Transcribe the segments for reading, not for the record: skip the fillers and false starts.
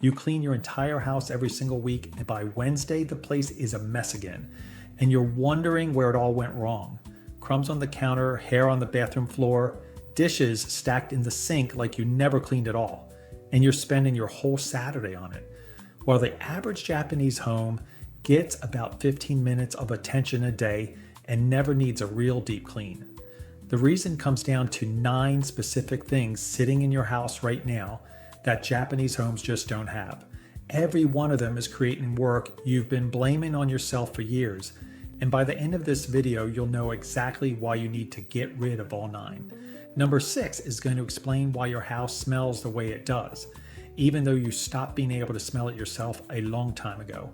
You clean your entire house every single week, and by Wednesday, the place is a mess again. And you're wondering where it all went wrong. Crumbs on the counter, hair on the bathroom floor, dishes stacked in the sink like you never cleaned at all. And you're spending your whole Saturday on it. While the average Japanese home gets about 15 minutes of attention a day and never needs a real deep clean. The reason comes down to 9 specific things sitting in your house right now that Japanese homes just don't have. Every one of them is creating work you've been blaming on yourself for years. And by the end of this video, you'll know exactly why you need to get rid of all 9. Number 6 is going to explain why your house smells the way it does, even though you stopped being able to smell it yourself a long time ago.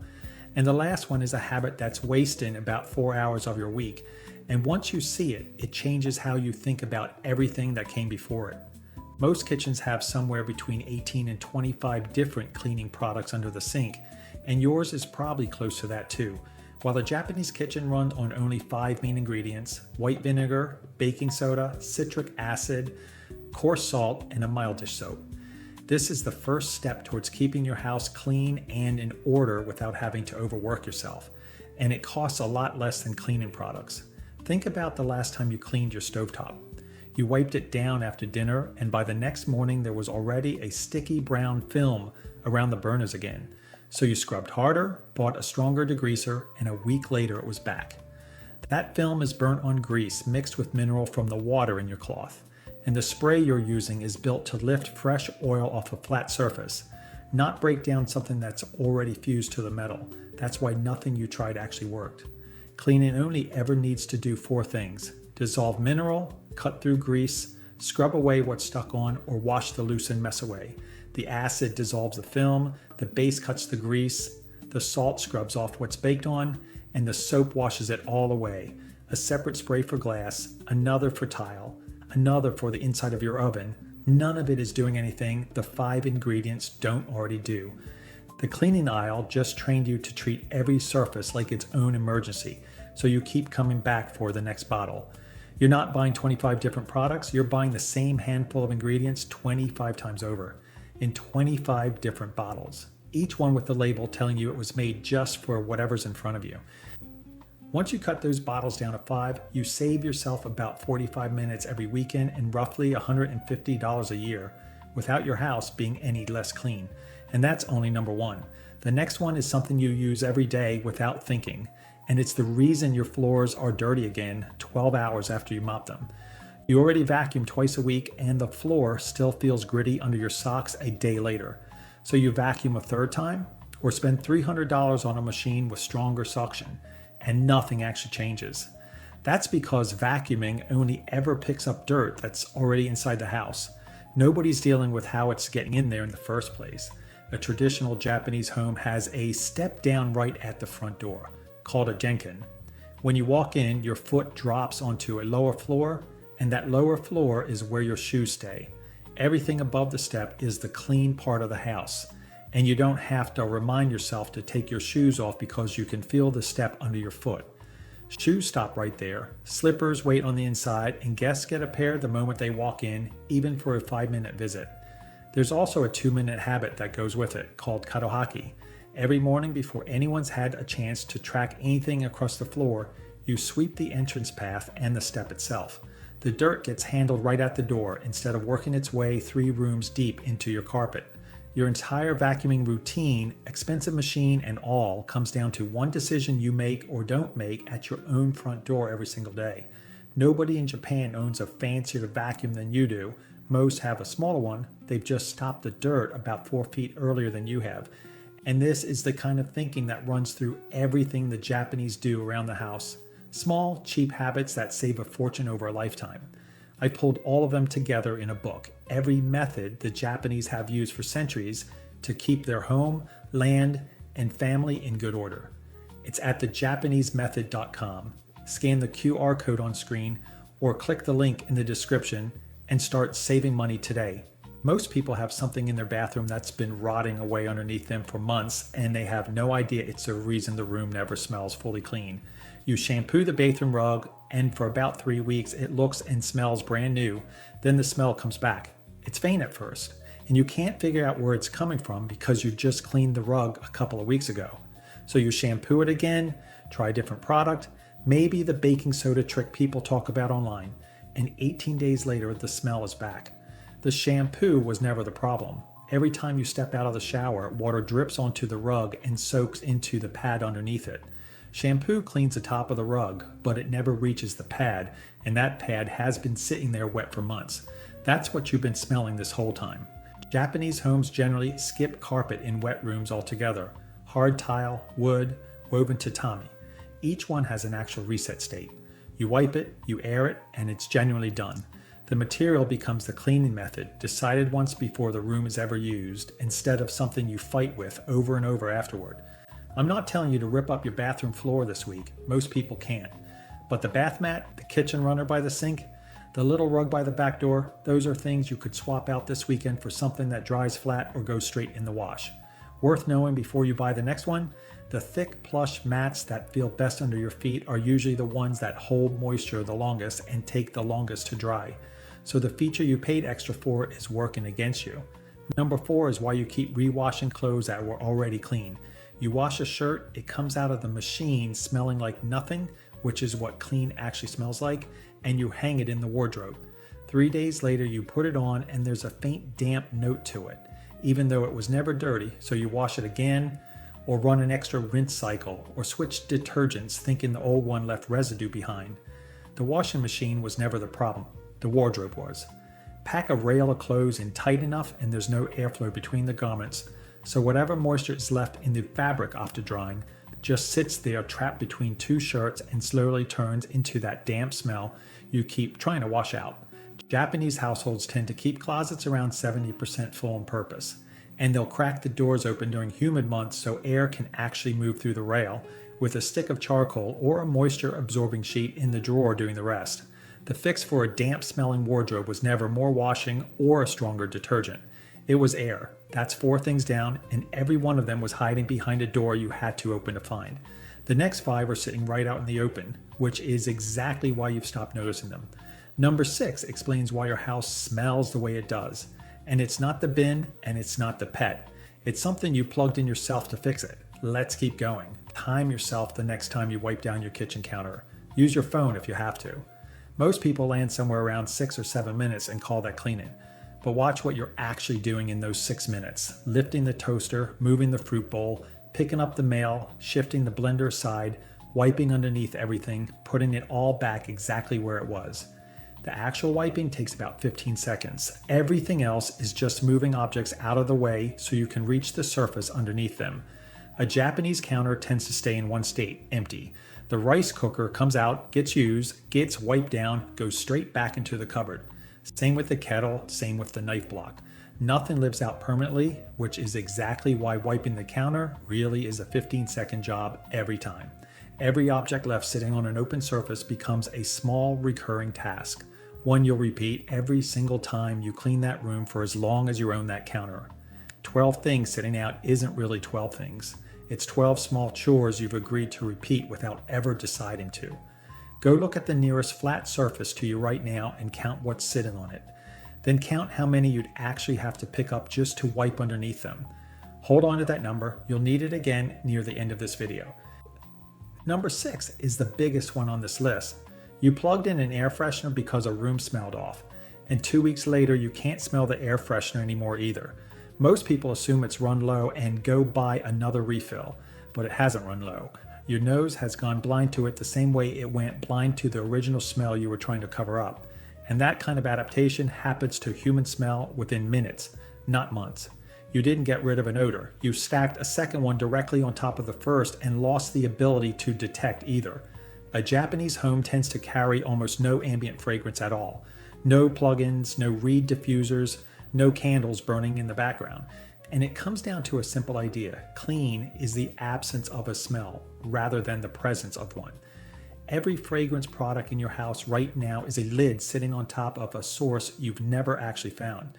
And the last one is a habit that's wasting about 4 hours of your week. And once you see it, it changes how you think about everything that came before it. Most kitchens have somewhere between 18 and 25 different cleaning products under the sink, and yours is probably close to that too. While the Japanese kitchen runs on only 5 main ingredients: white vinegar, baking soda, citric acid, coarse salt, and a mild dish soap. This is the first step towards keeping your house clean and in order without having to overwork yourself. And it costs a lot less than cleaning products. Think about the last time you cleaned your stovetop. You wiped it down after dinner, and by the next morning there was already a sticky brown film around the burners again. So you scrubbed harder, bought a stronger degreaser, and a week later it was back. That film is burnt on grease mixed with mineral from the water in your cloth. And the spray you're using is built to lift fresh oil off a flat surface, not break down something that's already fused to the metal. That's why nothing you tried actually worked. Cleaning only ever needs to do 4 things: dissolve mineral, cut through grease, scrub away what's stuck on, or wash the loosened mess away. The acid dissolves the film, the base cuts the grease, the salt scrubs off what's baked on, and the soap washes it all away. A separate spray for glass, another for tile, another for the inside of your oven. None of it is doing anything the 5 ingredients don't already do. The cleaning aisle just trained you to treat every surface like its own emergency, so you keep coming back for the next bottle. You're not buying 25 different products, you're buying the same handful of ingredients 25 times over, in 25 different bottles, each one with the label telling you it was made just for whatever's in front of you. Once you cut those bottles down to 5, you save yourself about 45 minutes every weekend and roughly $150 a year without your house being any less clean. And that's only number 1. The next one is something you use every day without thinking, and it's the reason your floors are dirty again 12 hours after you mop them. You already vacuum twice a week and the floor still feels gritty under your socks a day later. So you vacuum a third time or spend $300 on a machine with stronger suction, and nothing actually changes. That's because vacuuming only ever picks up dirt that's already inside the house. Nobody's dealing with how it's getting in there in the first place. A traditional Japanese home has a step down right at the front door, called a genkin. When you walk in, your foot drops onto a lower floor, and that lower floor is where your shoes stay. Everything above the step is the clean part of the house, and you don't have to remind yourself to take your shoes off because you can feel the step under your foot. Shoes stop right there, slippers wait on the inside, and guests get a pair the moment they walk in, even for a 5-minute visit. There's also a 2-minute habit that goes with it, called kadohaki. Every morning before anyone's had a chance to track anything across the floor, you sweep the entrance path and the step itself. The dirt gets handled right at the door instead of working its way 3 rooms deep into your carpet. Your entire vacuuming routine, expensive machine and all, comes down to one decision you make or don't make at your own front door every single day. Nobody in Japan owns a fancier vacuum than you do. Most have a smaller one. They've just stopped the dirt about 4 feet earlier than you have. And this is the kind of thinking that runs through everything the Japanese do around the house. Small, cheap habits that save a fortune over a lifetime. I pulled all of them together in a book, every method the Japanese have used for centuries to keep their home, land, and family in good order. It's at thejapanesemethod.com. Scan the QR code on screen or click the link in the description and start saving money today. Most people have something in their bathroom that's been rotting away underneath them for months, and they have no idea it's the reason the room never smells fully clean. You shampoo the bathroom rug, and for about 3 weeks it looks and smells brand new. Then the smell comes back. It's faint at first. and you can't figure out where it's coming from because you just cleaned the rug a couple of weeks ago. So you shampoo it again, try a different product, maybe the baking soda trick people talk about online, and 18 days later the smell is back. The shampoo was never the problem. Every time you step out of the shower, water drips onto the rug and soaks into the pad underneath it. Shampoo cleans the top of the rug, but it never reaches the pad, and that pad has been sitting there wet for months. That's what you've been smelling this whole time. Japanese homes generally skip carpet in wet rooms altogether. Hard tile, wood, woven tatami. Each one has an actual reset state. You wipe it, you air it, and it's genuinely done. The material becomes the cleaning method, decided once before the room is ever used, instead of something you fight with over and over afterward. I'm not telling you to rip up your bathroom floor this week. Most people can't. But the bath mat, the kitchen runner by the sink, the little rug by the back door, those are things you could swap out this weekend for something that dries flat or goes straight in the wash. Worth knowing before you buy the next one, the thick plush mats that feel best under your feet are usually the ones that hold moisture the longest and take the longest to dry. So the feature you paid extra for is working against you. Number 4 is why you keep rewashing clothes that were already clean. You wash a shirt, it comes out of the machine smelling like nothing, which is what clean actually smells like, and you hang it in the wardrobe. 3 days later you put it on and there's a faint damp note to it, even though it was never dirty, so you wash it again, or run an extra rinse cycle, or switch detergents thinking the old one left residue behind. The washing machine was never the problem. The wardrobe was. Pack a rail of clothes in tight enough and there's no airflow between the garments, so whatever moisture is left in the fabric after drying just sits there trapped between 2 shirts and slowly turns into that damp smell you keep trying to wash out. Japanese households tend to keep closets around 70% full on purpose, and they'll crack the doors open during humid months so air can actually move through the rail, with a stick of charcoal or a moisture absorbing sheet in the drawer doing the rest. The fix for a damp smelling wardrobe was never more washing or a stronger detergent. It was air. That's 4 things down, and every one of them was hiding behind a door you had to open to find. The next 5 are sitting right out in the open, which is exactly why you've stopped noticing them. Number 6 explains why your house smells the way it does. And it's not the bin, and it's not the pet. It's something you plugged in yourself to fix it. Let's keep going. Time yourself the next time you wipe down your kitchen counter. Use your phone if you have to. Most people land somewhere around 6 or 7 minutes and call that cleaning. But watch what you're actually doing in those 6 minutes. Lifting the toaster, moving the fruit bowl, picking up the mail, shifting the blender aside, wiping underneath everything, putting it all back exactly where it was. The actual wiping takes about 15 seconds. Everything else is just moving objects out of the way so you can reach the surface underneath them. A Japanese counter tends to stay in one state, empty. The rice cooker comes out, gets used, gets wiped down, goes straight back into the cupboard. Same with the kettle, same with the knife block. Nothing lives out permanently, which is exactly why wiping the counter really is a 15-second job every time. Every object left sitting on an open surface becomes a small recurring task, one you'll repeat every single time you clean that room for as long as you own that counter. 12 things sitting out isn't really 12 things. It's 12 small chores you've agreed to repeat without ever deciding to. Go look at the nearest flat surface to you right now and count what's sitting on it. Then count how many you'd actually have to pick up just to wipe underneath them. Hold on to that number. You'll need it again near the end of this video. Number 6 is the biggest one on this list. You plugged in an air freshener because a room smelled off, and 2 weeks later you can't smell the air freshener anymore either. Most people assume it's run low and go buy another refill, but it hasn't run low. Your nose has gone blind to it the same way it went blind to the original smell you were trying to cover up. And that kind of adaptation happens to human smell within minutes, not months. You didn't get rid of an odor. You stacked a second one directly on top of the first and lost the ability to detect either. A Japanese home tends to carry almost no ambient fragrance at all. No plugins, no reed diffusers, no candles burning in the background. And it comes down to a simple idea. Clean is the absence of a smell rather than the presence of one. Every fragrance product in your house right now is a lid sitting on top of a source you've never actually found.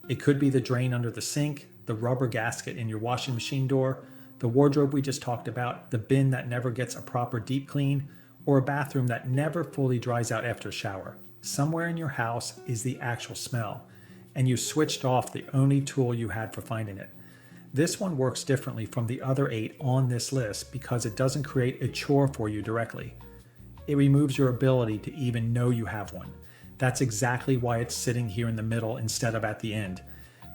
It could be the drain under the sink, the rubber gasket in your washing machine door, the wardrobe we just talked about, the bin that never gets a proper deep clean, or a bathroom that never fully dries out after a shower. Somewhere in your house is the actual smell. and you switched off the only tool you had for finding it. This one works differently from the other 8 on this list because it doesn't create a chore for you directly. It removes your ability to even know you have one. That's exactly why it's sitting here in the middle instead of at the end.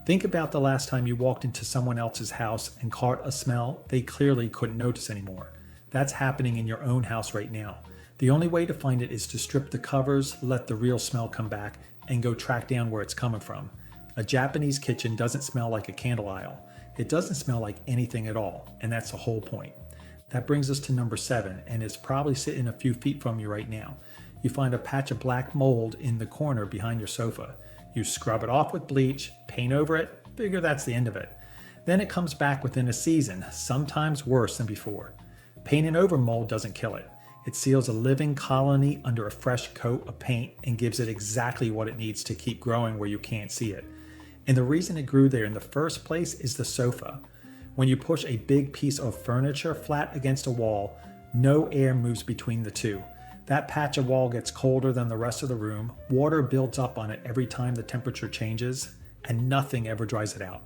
Think about the last time you walked into someone else's house and caught a smell they clearly couldn't notice anymore. That's happening in your own house right now. The only way to find it is to strip the covers, let the real smell come back, and go track down where it's coming from. A Japanese kitchen doesn't smell like a candle aisle. It doesn't smell like anything at all, and that's the whole point. That brings us to number 7, and it's probably sitting a few feet from you right now. You find a patch of black mold in the corner behind your sofa. You scrub it off with bleach, paint over it, figure that's the end of it. Then it comes back within a season, sometimes worse than before. Painting over mold doesn't kill it. It seals a living colony under a fresh coat of paint and gives it exactly what it needs to keep growing where you can't see it. And the reason it grew there in the first place is the sofa. When you push a big piece of furniture flat against a wall, no air moves between the two. That patch of wall gets colder than the rest of the room, water builds up on it every time the temperature changes, and nothing ever dries it out.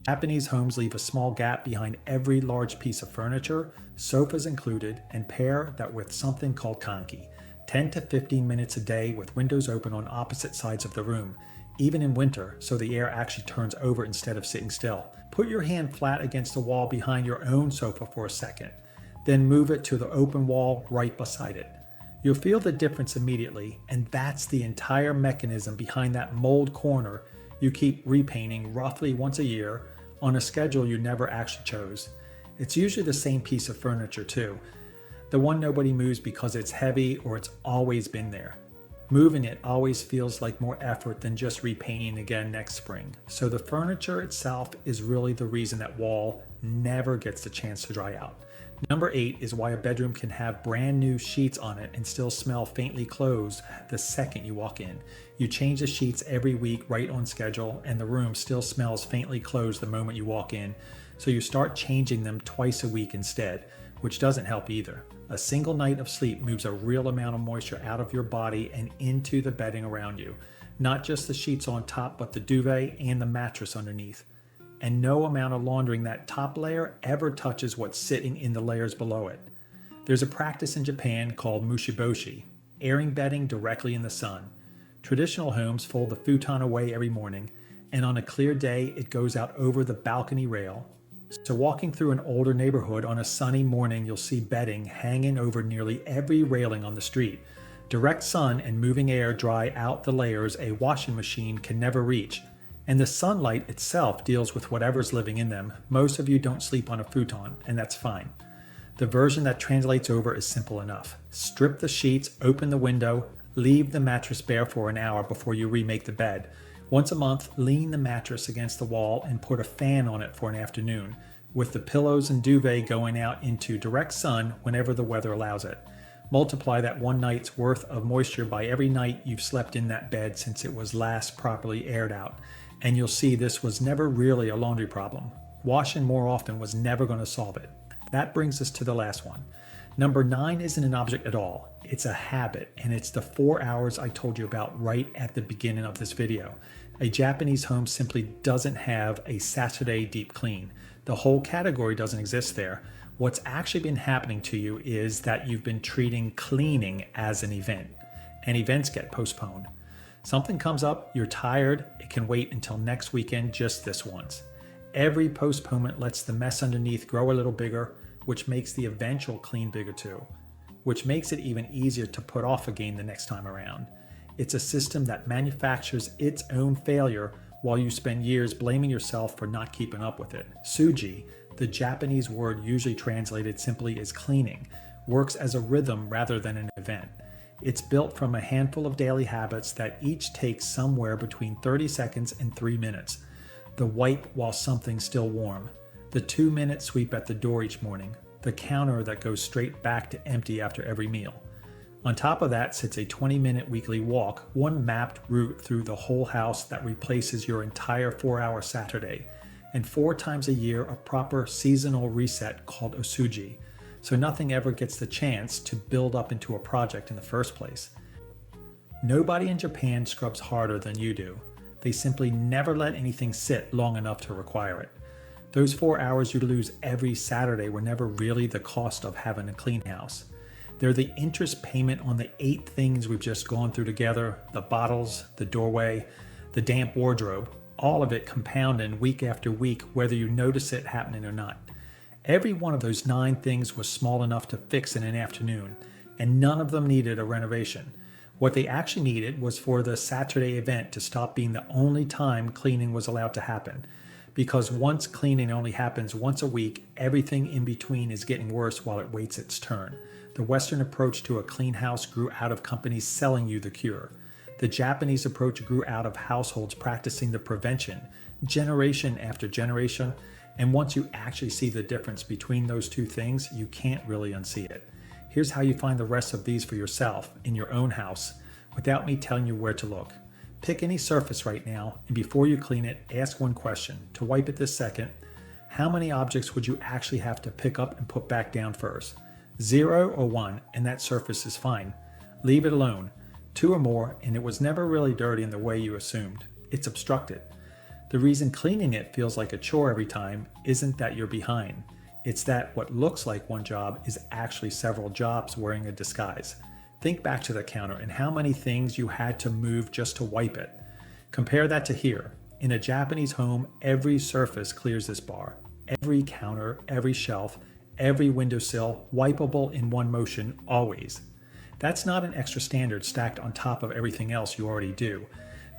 Japanese homes leave a small gap behind every large piece of furniture, sofas included, and pair that with something called kanki, 10 to 15 minutes a day with windows open on opposite sides of the room, even in winter, so the air actually turns over instead of sitting still. Put your hand flat against the wall behind your own sofa for a second, then move it to the open wall right beside it. You'll feel the difference immediately, and that's the entire mechanism behind that mold corner you keep repainting roughly once a year on a schedule you never actually chose. It's usually the same piece of furniture too, the one nobody moves because it's heavy or it's always been there. Moving it always feels like more effort than just repainting again next spring. So the furniture itself is really the reason that wall never gets the chance to dry out. Number 8 is why a bedroom can have brand new sheets on it and still smell faintly closed the second you walk in. You change the sheets every week right on schedule, and the room still smells faintly closed the moment you walk in. So you start changing them twice a week instead, which doesn't help either. A single night of sleep moves a real amount of moisture out of your body and into the bedding around you. Not just the sheets on top, but the duvet and the mattress underneath. And no amount of laundering that top layer ever touches what's sitting in the layers below it. There's a practice in Japan called mushiboshi, airing bedding directly in the sun. Traditional homes fold the futon away every morning, and on a clear day it goes out over the balcony rail. So walking through an older neighborhood on a sunny morning, you'll see bedding hanging over nearly every railing on the street. Direct sun and moving air dry out the layers a washing machine can never reach. And the sunlight itself deals with whatever's living in them. Most of you don't sleep on a futon, and that's fine. The version that translates over is simple enough. Strip the sheets, open the window, leave the mattress bare for an hour before you remake the bed. Once a month, lean the mattress against the wall and put a fan on it for an afternoon, with the pillows and duvet going out into direct sun whenever the weather allows it. Multiply that one night's worth of moisture by every night you've slept in that bed since it was last properly aired out. And you'll see this was never really a laundry problem. Washing more often was never going to solve it. That brings us to the last one. Number 9 isn't an object at all. It's a habit, and it's the 4 hours I told you about right at the beginning of this video. A Japanese home simply doesn't have a Saturday deep clean. The whole category doesn't exist there. What's actually been happening to you is that you've been treating cleaning as an event, and events get postponed. Something comes up, you're tired, it can wait until next weekend just this once. Every postponement lets the mess underneath grow a little bigger, which makes the eventual clean bigger too, which makes it even easier to put off again the next time around. It's a system that manufactures its own failure while you spend years blaming yourself for not keeping up with it. Tsuji, the Japanese word usually translated simply as cleaning, works as a rhythm rather than an event. It's built from a handful of daily habits that each takes somewhere between 30 seconds and 3 minutes. The wipe while something's still warm, the 2-minute sweep at the door each morning, the counter that goes straight back to empty after every meal. On top of that sits a 20-minute weekly walk, one mapped route through the whole house that replaces your entire 4-hour Saturday, and 4 times a year a proper seasonal reset called osuji, so nothing ever gets the chance to build up into a project in the first place. Nobody in Japan scrubs harder than you do. They simply never let anything sit long enough to require it. Those 4 hours you lose every Saturday were never really the cost of having a clean house. They're the interest payment on the 8 things we've just gone through together: the bottles, the doorway, the damp wardrobe, all of it compounding week after week, whether you notice it happening or not. Every one of those 9 things was small enough to fix in an afternoon, and none of them needed a renovation. What they actually needed was for the Saturday event to stop being the only time cleaning was allowed to happen. Because once cleaning only happens once a week, everything in between is getting worse while it waits its turn. The Western approach to a clean house grew out of companies selling you the cure. The Japanese approach grew out of households practicing the prevention, generation after generation, and once you actually see the difference between those two things, you can't really unsee it. Here's how you find the rest of these for yourself in your own house, without me telling you where to look. Pick any surface right now, and before you clean it, ask one question. To wipe it this second, how many objects would you actually have to pick up and put back down first? 0 or 1, and that surface is fine. Leave it alone. 2 or more, and it was never really dirty in the way you assumed. It's obstructed. The reason cleaning it feels like a chore every time isn't that you're behind. It's that what looks like one job is actually several jobs wearing a disguise. Think back to the counter and how many things you had to move just to wipe it. Compare that to here. In a Japanese home, every surface clears this bar. Every counter, every shelf, every windowsill, wipeable in one motion, always. That's not an extra standard stacked on top of everything else you already do.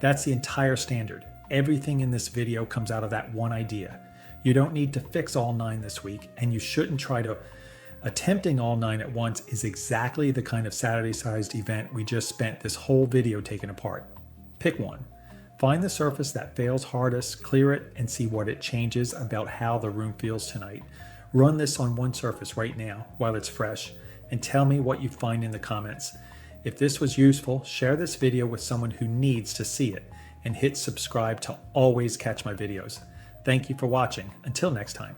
That's the entire standard. Everything in this video comes out of that one idea. You don't need to fix all 9 this week, and you shouldn't try to. Attempting all 9 at once is exactly the kind of Saturday-sized event we just spent this whole video taking apart. Pick one. Find the surface that fails hardest, clear it, and see what it changes about how the room feels tonight. Run this on one surface right now while it's fresh, and tell me what you find in the comments. If this was useful, share this video with someone who needs to see it, and hit subscribe to always catch my videos. Thank you for watching. Until next time.